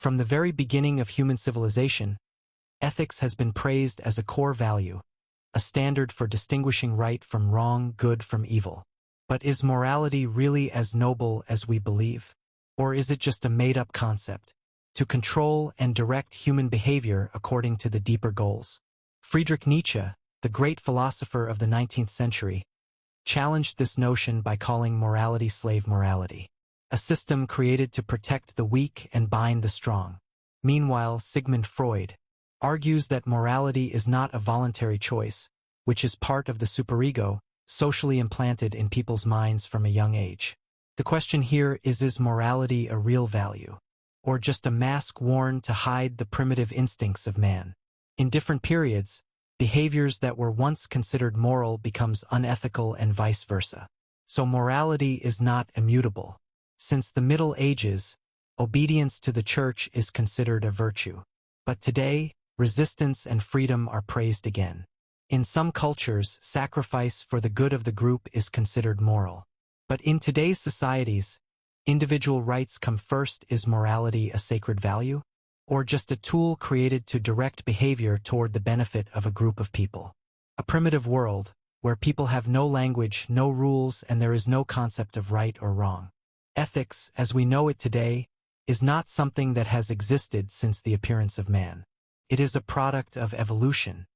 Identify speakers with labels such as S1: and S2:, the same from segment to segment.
S1: From the very beginning of human civilization, ethics has been praised as a core value, a standard for distinguishing right from wrong, good from evil. But is morality really as noble as we believe? Or is it just a made-up concept to control and direct human behavior according to the deeper goals? Friedrich Nietzsche, the great philosopher of the 19th century, challenged this notion by calling morality slave morality, a system created to protect the weak and bind the strong. Meanwhile, Sigmund Freud argues that morality is not a voluntary choice, which is part of the superego, socially implanted in people's minds from a young age. The question here is morality a real value, or just a mask worn to hide the primitive instincts of man? In different periods, behaviors that were once considered moral becomes unethical and vice versa. So morality is not immutable. Since the Middle Ages, obedience to the church is considered a virtue. But today, resistance and freedom are praised again. In some cultures, sacrifice for the good of the group is considered moral. But in today's societies, individual rights come first. Is morality a sacred value? Or just a tool created to direct behavior toward the benefit of a group of people? A primitive world, where people have no language, no rules, and there is no concept of right or wrong. Ethics, as we know it today, is not something that has existed since the appearance of man. It is a product of evolution,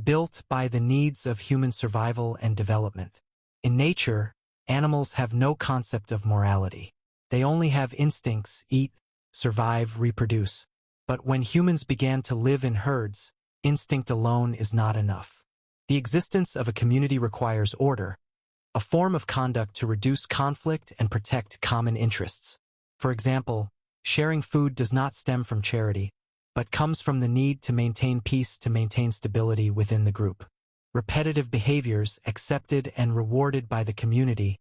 S1: built by the needs of human survival and development. In nature, animals have no concept of morality. They only have instincts: eat, survive, reproduce. But when humans began to live in herds, instinct alone is not enough. The existence of a community requires order, a form of conduct to reduce conflict and protect common interests. For example, sharing food does not stem from charity, but comes from the need to maintain peace, to maintain stability within the group. Repetitive behaviors accepted and rewarded by the community,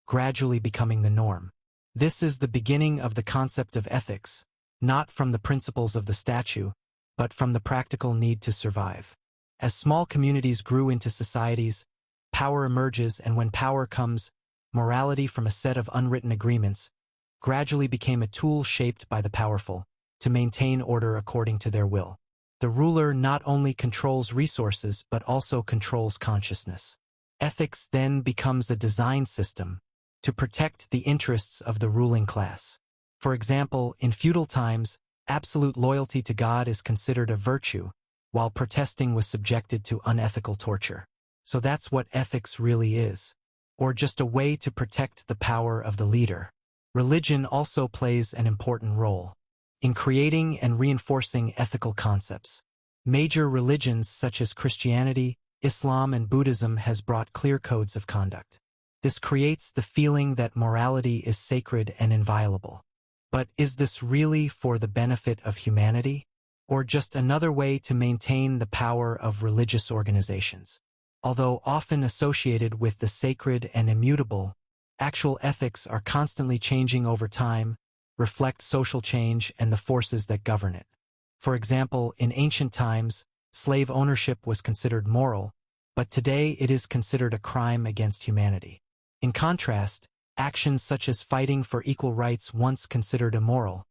S1: gradually becoming the norm. This is the beginning of the concept of ethics, not from the principles of the statue, but from the practical need to survive. As small communities grew into societies, power emerges, and when power comes, morality from a set of unwritten agreements gradually became a tool shaped by the powerful to maintain order according to their will. The ruler not only controls resources but also controls consciousness. Ethics then becomes a design system to protect the interests of the ruling class. For example, in feudal times, absolute loyalty to God is considered a virtue, while protesting was subjected to unethical torture. So that's what ethics really is, or just a way to protect the power of the leader. Religion also plays an important role in creating and reinforcing ethical concepts. Major religions such as Christianity, Islam, and Buddhism has brought clear codes of conduct. This creates the feeling that morality is sacred and inviolable. But is this really for the benefit of humanity, or just another way to maintain the power of religious organizations? Although often associated with the sacred and immutable, actual ethics are constantly changing over time, reflect social change and the forces that govern it. For example, in ancient times, slave ownership was considered moral, but today it is considered a crime against humanity. In contrast, actions such as fighting for equal rights, once considered immoral,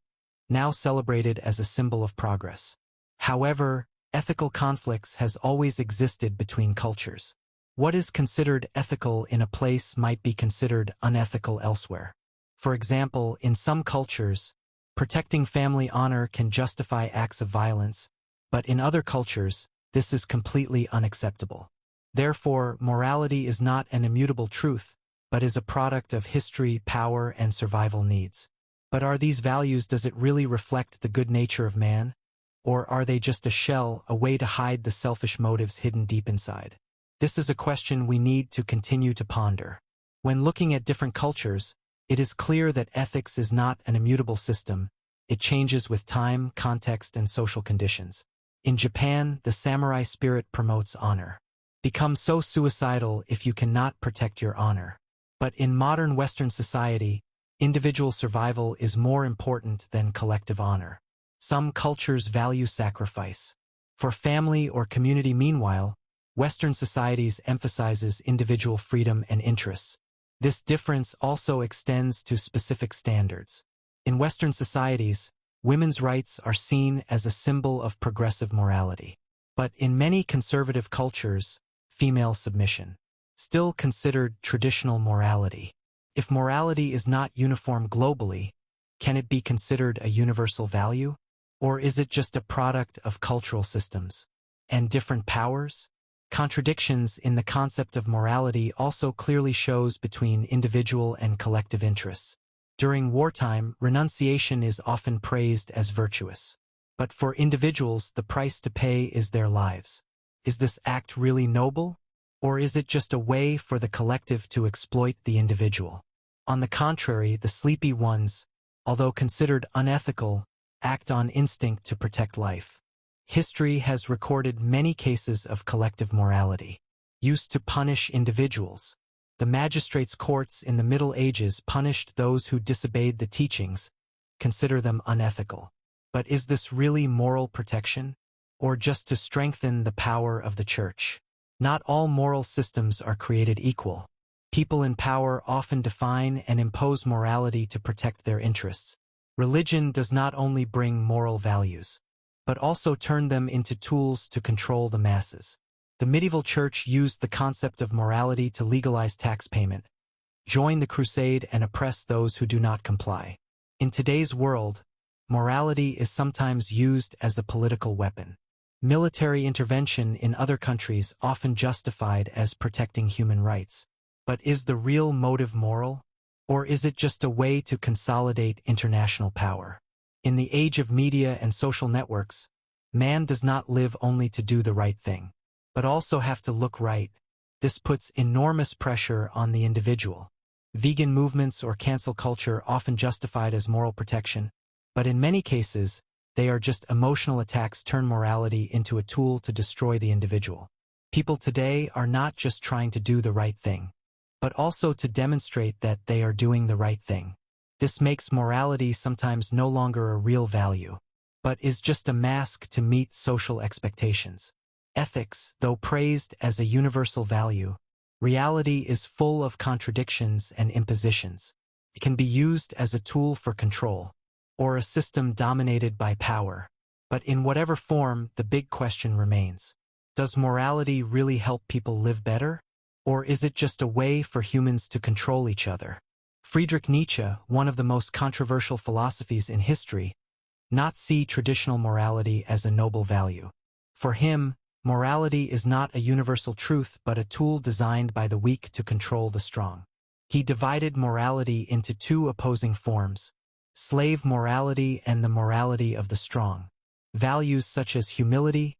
S1: now celebrated as a symbol of progress. However, ethical conflicts has always existed between cultures. What is considered ethical in a place might be considered unethical elsewhere. For example, in some cultures, protecting family honor can justify acts of violence, but in other cultures, this is completely unacceptable. Therefore, morality is not an immutable truth, but is a product of history, power, and survival needs. But are these values, does it really reflect the good nature of man? Or are they just a shell, a way to hide the selfish motives hidden deep inside? This is a question we need to continue to ponder. When looking at different cultures, it is clear that ethics is not an immutable system. It changes with time, context, and social conditions. In Japan, the samurai spirit promotes honor. Become so suicidal if you cannot protect your honor. But in modern Western society, individual survival is more important than collective honor. Some cultures value sacrifice for family or community. Meanwhile, Western societies emphasizes individual freedom and interests. This difference also extends to specific standards. In Western societies, Women's rights are seen as a symbol of progressive morality. But in many conservative cultures, female submission still considered traditional morality. If morality is not uniform globally, can it be considered a universal value? Or is it just a product of cultural systems and different powers? Contradictions in the concept of morality also clearly shows between individual and collective interests. During wartime, renunciation is often praised as virtuous. But for individuals, the price to pay is their lives. Is this act really noble? Or is it just a way for the collective to exploit the individual? On the contrary, the sleepy ones, although considered unethical, act on instinct to protect life. History has recorded many cases of collective morality, used to punish individuals. The magistrates' courts in the Middle Ages punished those who disobeyed the teachings, consider them unethical. But is this really moral protection? Or just to strengthen the power of the church? Not all moral systems are created equal. People in power often define and impose morality to protect their interests. Religion does not only bring moral values, but also turn them into tools to control the masses. The medieval church used the concept of morality to legalize tax payment, join the crusade, and oppress those who do not comply. In today's world, morality is sometimes used as a political weapon. Military intervention in other countries often justified as protecting human rights. But is the real motive moral? Or is it just a way to consolidate international power? In the age of media and social networks, man does not live only to do the right thing, but also have to look right. This puts enormous pressure on the individual. Vegan movements or cancel culture often justified as moral protection, but in many cases, they are just emotional attacks turn morality into a tool to destroy the individual. People today are not just trying to do the right thing, but also to demonstrate that they are doing the right thing. This makes morality sometimes no longer a real value, but is just a mask to meet social expectations. Ethics, though praised as a universal value, reality is full of contradictions and impositions. It can be used as a tool for control, or a system dominated by power. But in whatever form, the big question remains. Does morality really help people live better? Or is it just a way for humans to control each other? Friedrich Nietzsche, one of the most controversial philosophies in history, not see traditional morality as a noble value. For him, morality is not a universal truth but a tool designed by the weak to control the strong. He divided morality into two opposing forms: slave morality and the morality of the strong. Values such as humility,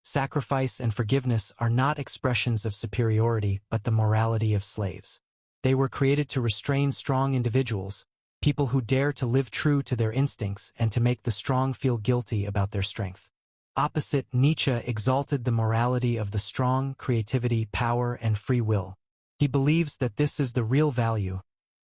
S1: sacrifice, and forgiveness are not expressions of superiority but the morality of slaves. They were created to restrain strong individuals, people who dare to live true to their instincts and to make the strong feel guilty about their strength. Opposite, Nietzsche exalted the morality of the strong, creativity, power, and free will. He believes that this is the real value,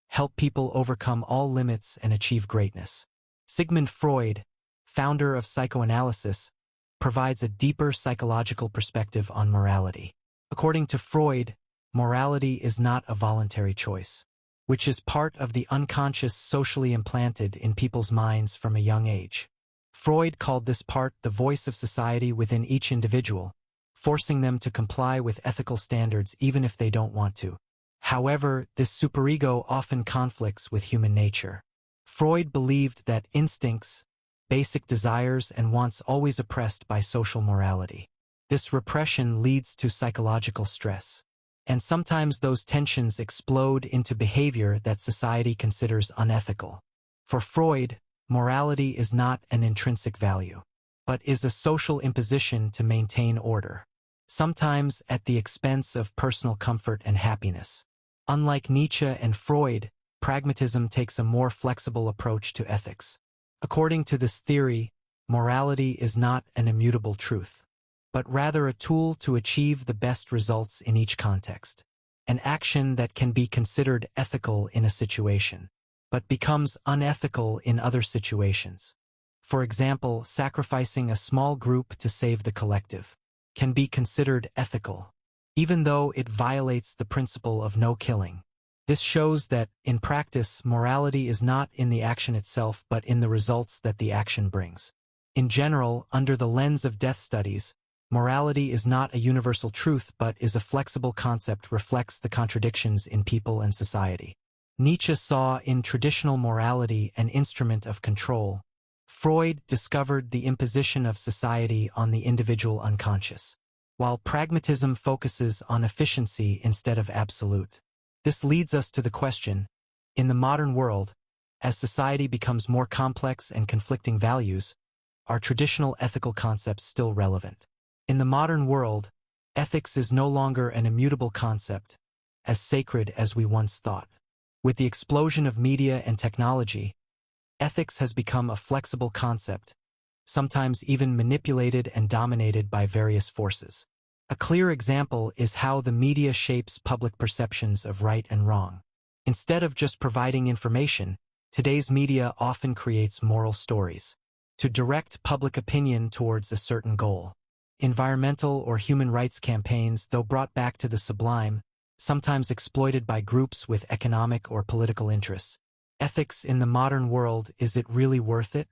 S1: help people overcome all limits and achieve greatness. Sigmund Freud, founder of psychoanalysis, provides a deeper psychological perspective on morality. According to Freud, morality is not a voluntary choice, which is part of the unconscious socially implanted in people's minds from a young age. Freud called this part the voice of society within each individual, forcing them to comply with ethical standards even if they don't want to. However, this superego often conflicts with human nature. Freud believed that instincts, basic desires, and wants always oppressed by social morality. This repression leads to psychological stress, and sometimes those tensions explode into behavior that society considers unethical. For Freud, morality is not an intrinsic value, but is a social imposition to maintain order, sometimes at the expense of personal comfort and happiness. Unlike Nietzsche and Freud, pragmatism takes a more flexible approach to ethics. According to this theory, morality is not an immutable truth, but rather a tool to achieve the best results in each context. An action that can be considered ethical in a situation, but becomes unethical in other situations. For example, sacrificing a small group to save the collective can be considered ethical, even though it violates the principle of no killing. This shows that, in practice, morality is not in the action itself but in the results that the action brings. In general, under the lens of death studies, morality is not a universal truth but is a flexible concept reflects the contradictions in people and society. Nietzsche saw in traditional morality an instrument of control. Freud discovered the imposition of society on the individual unconscious, while pragmatism focuses on efficiency instead of absolute. This leads us to the question, in the modern world, as society becomes more complex and conflicting values, are traditional ethical concepts still relevant? In the modern world, ethics is no longer an immutable concept, as sacred as we once thought. With the explosion of media and technology, ethics has become a flexible concept, sometimes even manipulated and dominated by various forces. A clear example is how the media shapes public perceptions of right and wrong. Instead of just providing information, today's media often creates moral stories to direct public opinion towards a certain goal. Environmental or human rights campaigns, though brought back to the sublime, sometimes exploited by groups with economic or political interests. Ethics in the modern world, is it really worth it?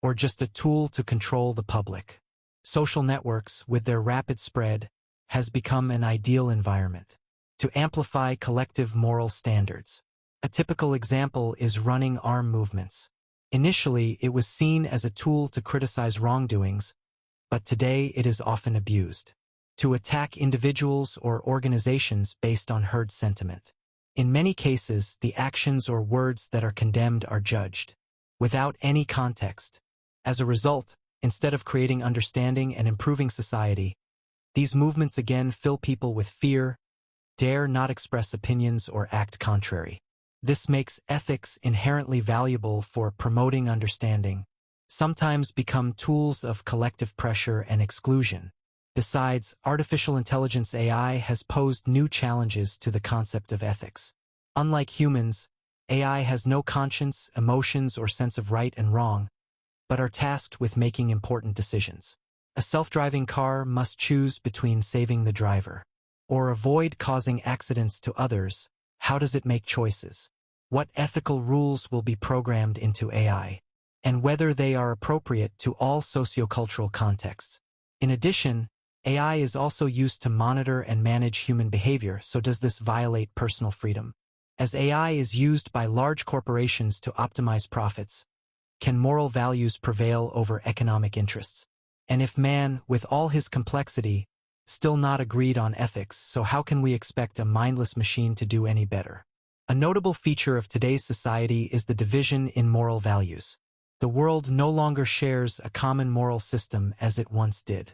S1: Or just a tool to control the public? Social networks, with their rapid spread, has become an ideal environment to amplify collective moral standards. A typical example is running arm movements. Initially, it was seen as a tool to criticize wrongdoings, but today it is often abused to attack individuals or organizations based on herd sentiment. In many cases, the actions or words that are condemned are judged without any context. As a result, instead of creating understanding and improving society, these movements again fill people with fear, dare not express opinions or act contrary. This makes ethics inherently valuable for promoting understanding, sometimes become tools of collective pressure and exclusion. Besides, artificial intelligence AI has posed new challenges to the concept of ethics. Unlike humans, AI has no conscience, emotions, or sense of right and wrong, but are tasked with making important decisions. A self-driving car must choose between saving the driver or avoid causing accidents to others. How does it make choices? What ethical rules will be programmed into AI, and whether they are appropriate to all sociocultural contexts? In addition, AI is also used to monitor and manage human behavior, so does this violate personal freedom? As AI is used by large corporations to optimize profits, can moral values prevail over economic interests? And if man, with all his complexity, still not agreed on ethics, so how can we expect a mindless machine to do any better? A notable feature of today's society is the division in moral values. The world no longer shares a common moral system as it once did.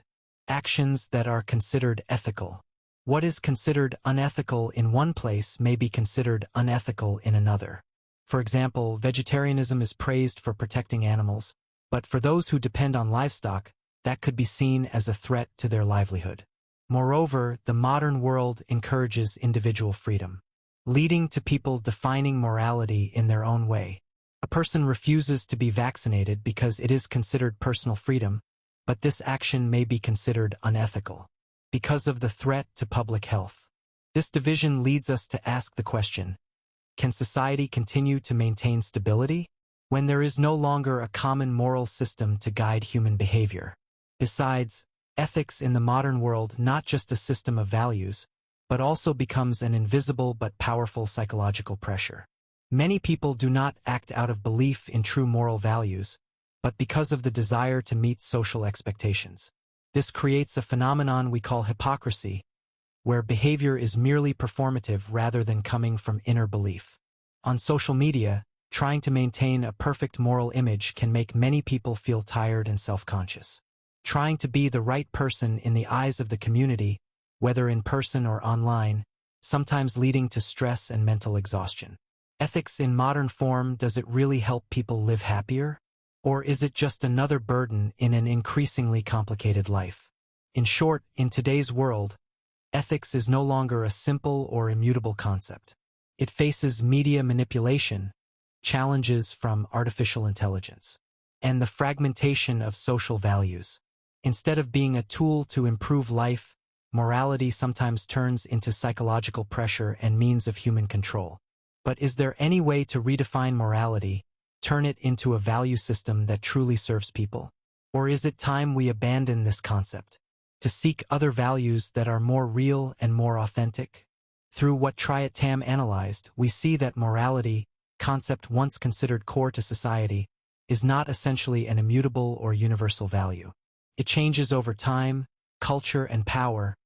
S1: Actions that are considered ethical. What is considered unethical in one place may be considered unethical in another. For example, vegetarianism is praised for protecting animals, but for those who depend on livestock, that could be seen as a threat to their livelihood. Moreover, the modern world encourages individual freedom, leading to people defining morality in their own way. A person refuses to be vaccinated because it is considered personal freedom, but this action may be considered unethical because of the threat to public health. This division leads us to ask the question, can society continue to maintain stability when there is no longer a common moral system to guide human behavior? Besides, ethics in the modern world not just a system of values, but also becomes an invisible but powerful psychological pressure. Many people do not act out of belief in true moral values, but because of the desire to meet social expectations. This creates a phenomenon we call hypocrisy, where behavior is merely performative rather than coming from inner belief. On social media, trying to maintain a perfect moral image can make many people feel tired and self-conscious. Trying to be the right person in the eyes of the community, whether in person or online, sometimes leading to stress and mental exhaustion. Ethics in modern form, does it really help people live happier? Or is it just another burden in an increasingly complicated life? In short, in today's world, ethics is no longer a simple or immutable concept. It faces media manipulation, challenges from artificial intelligence, and the fragmentation of social values. Instead of being a tool to improve life, morality sometimes turns into psychological pressure and means of human control. But is there any way to redefine morality, turn it into a value system that truly serves people? Or is it time we abandon this concept, to seek other values that are more real and more authentic? Through what Tam analyzed, we see that morality, concept once considered core to society, is not essentially an immutable or universal value. It changes over time, culture and power,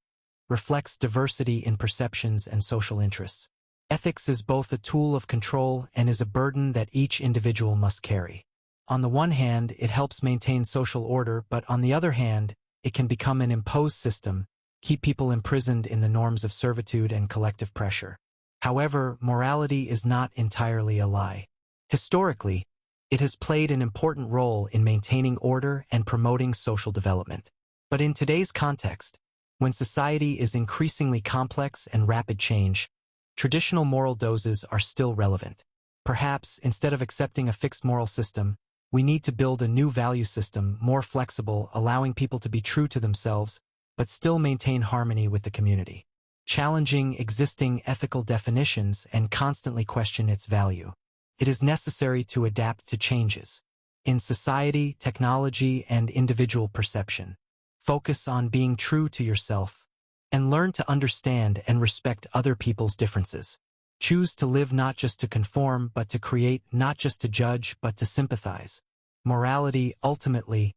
S1: reflects diversity in perceptions and social interests. Ethics is both a tool of control and is a burden that each individual must carry. On the one hand, it helps maintain social order, but on the other hand, it can become an imposed system, keep people imprisoned in the norms of servitude and collective pressure. However, morality is not entirely a lie. Historically, it has played an important role in maintaining order and promoting social development. But in today's context, when society is increasingly complex and rapid change, traditional moral doses are still relevant. Perhaps, instead of accepting a fixed moral system, we need to build a new value system, more flexible, allowing people to be true to themselves, but still maintain harmony with the community. Challenging existing ethical definitions and constantly question its value. It is necessary to adapt to changes in society, technology, and individual perception. Focus on being true to yourself and learn to understand and respect other people's differences. Choose to live not just to conform, but to create, not just to judge, but to sympathize. Morality, ultimately,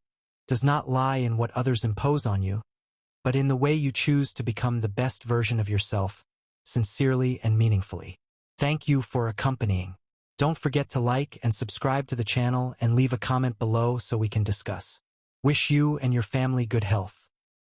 S1: does not lie in what others impose on you, but in the way you choose to become the best version of yourself, sincerely and meaningfully. Thank you for accompanying. Don't forget to like and subscribe to the channel and leave a comment below so we can discuss. Wish you and your family good health.